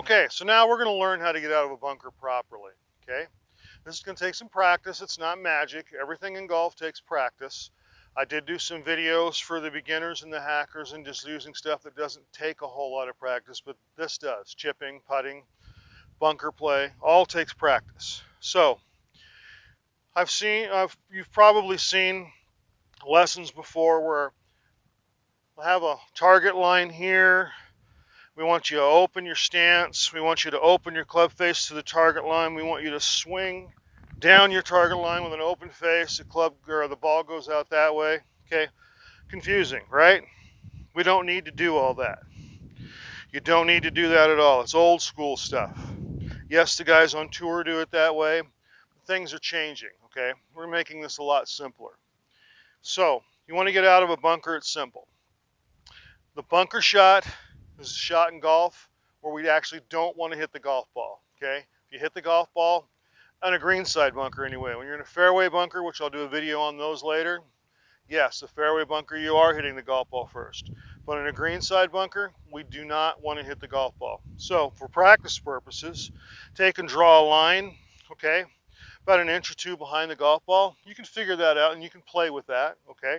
Okay, so now we're going to learn how to get out of a bunker properly. Okay, this is going to take some practice. It's not magic. Everything in golf takes practice. I did do some videos for the beginners and the hackers and just using stuff that doesn't take a whole lot of practice, but this does. Chipping, putting, bunker play, all takes practice. So you've probably seen lessons before where we'll have a target line here. We want you to open your stance. We want you to open your club face to the target line. We want you to swing down your target line with an open face. The club or the ball goes out that way. Okay, confusing, right? We don't need to do all that. You don't need to do that at all. It's old school stuff. Yes, the guys on tour do it that way. Things are changing, okay? We're making this a lot simpler. So, you want to get out of a bunker, it's simple. The bunker shot is a shot in golf where we actually don't want to hit the golf ball, okay? If you hit the golf ball, on a greenside bunker anyway, when you're in a fairway bunker, which I'll do a video on those later, yes, a fairway bunker, you are hitting the golf ball first. But in a greenside bunker, we do not want to hit the golf ball. So for practice purposes, take and draw a line, okay, about an inch or two behind the golf ball. You can figure that out and you can play with that, okay?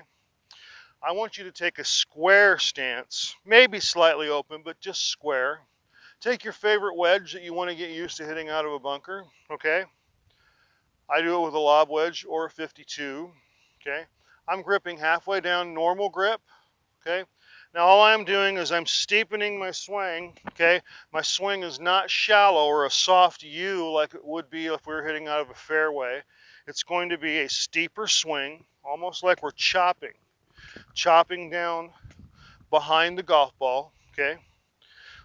I want you to take a square stance, maybe slightly open, but just square. Take your favorite wedge that you want to get used to hitting out of a bunker, okay? I do it with a lob wedge or a 52, okay? I'm gripping halfway down, normal grip, okay? Now all I'm doing is I'm steepening my swing, okay? My swing is not shallow or a soft U like it would be if we were hitting out of a fairway. It's going to be a steeper swing, almost like we're chopping down behind the golf ball, okay?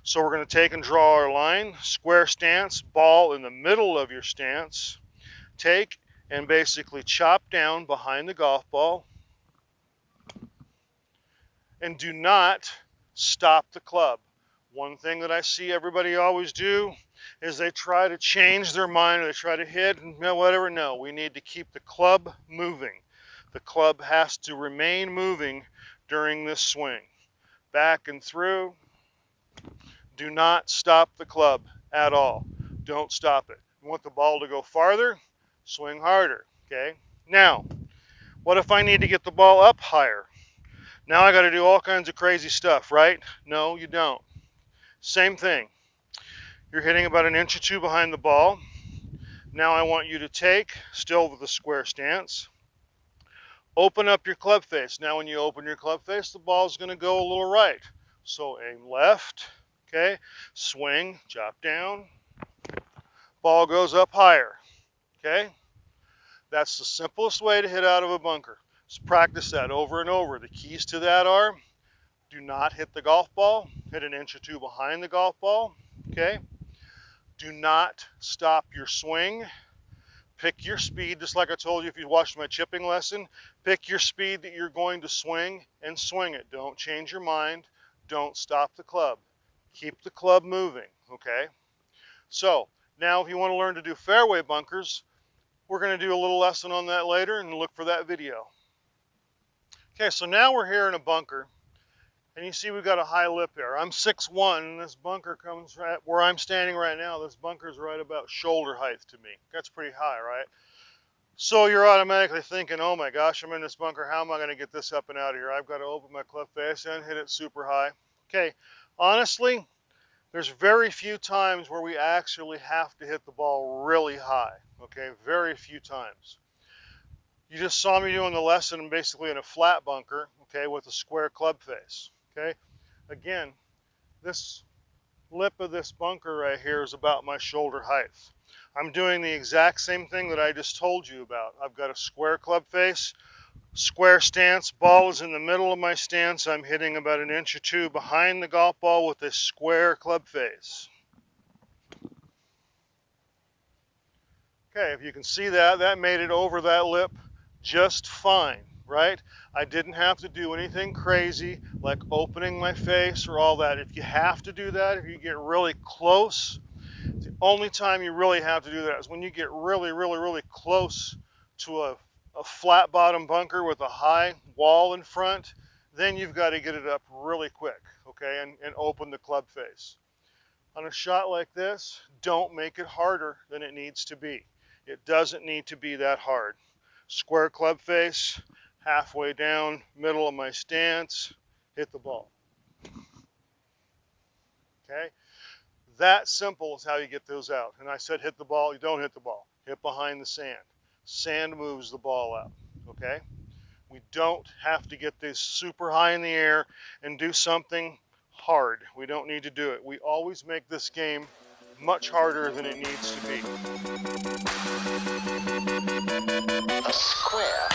So we're going to take and draw our line, square stance, ball in the middle of your stance. Take and basically chop down behind the golf ball. And do not stop the club. One thing that I see everybody always do is they try to change their mind or they try to hit and whatever. No, we need to keep the club moving. The club has to remain moving during this swing. Back and through. Do not stop the club at all. Don't stop it. You want the ball to go farther? Swing harder, okay? Now, what if I need to get the ball up higher? Now I got to do all kinds of crazy stuff, right? No, you don't. Same thing. You're hitting about an inch or two behind the ball. Now I want you to take, still with the square stance, open up your club face. Now when you open your club face, the ball is going to go a little right. So aim left, okay? Swing, chop down. Ball goes up higher, okay? That's the simplest way to hit out of a bunker. So practice that over and over. The keys to that are, do not hit the golf ball. Hit an inch or two behind the golf ball, okay? Do not stop your swing. Pick your speed, just like I told you if you watched my chipping lesson. Pick your speed that you're going to swing and swing it. Don't change your mind. Don't stop the club. Keep the club moving, okay? So, now if you want to learn to do fairway bunkers, we're going to do a little lesson on that later and look for that video. Okay, so now we're here in a bunker, and you see we've got a high lip here. I'm 6'1", and this bunker comes right where I'm standing right now. This bunker's right about shoulder height to me. That's pretty high, right? So you're automatically thinking, oh my gosh, I'm in this bunker. How am I going to get this up and out of here? I've got to open my club face and hit it super high. Okay, honestly, there's very few times where we actually have to hit the ball really high. Okay, very few times. You just saw me doing the lesson basically in a flat bunker, okay, with a square club face, okay? Again, this lip of this bunker right here is about my shoulder height. I'm doing the exact same thing that I just told you about. I've got a square club face, square stance, ball is in the middle of my stance. I'm hitting about an inch or two behind the golf ball with a square club face. Okay, if you can see that, that made it over that lip just fine, right? I didn't have to do anything crazy like opening my face or all that. If you have to do that, if you get really close, the only time you really have to do that is when you get really close to a flat bottom bunker with a high wall in front. Then you've got to get it up really quick, okay, and open the club face. On a shot like this, don't make it harder than it needs to be. It doesn't need to be that hard. Square club face, halfway down, middle of my stance, hit the ball. Okay? That simple is how you get those out. And I said hit the ball, you don't hit the ball. Hit behind the sand. Sand moves the ball out. Okay? We don't have to get this super high in the air and do something hard. We don't need to do it. We always make this game much harder than it needs to be. A square.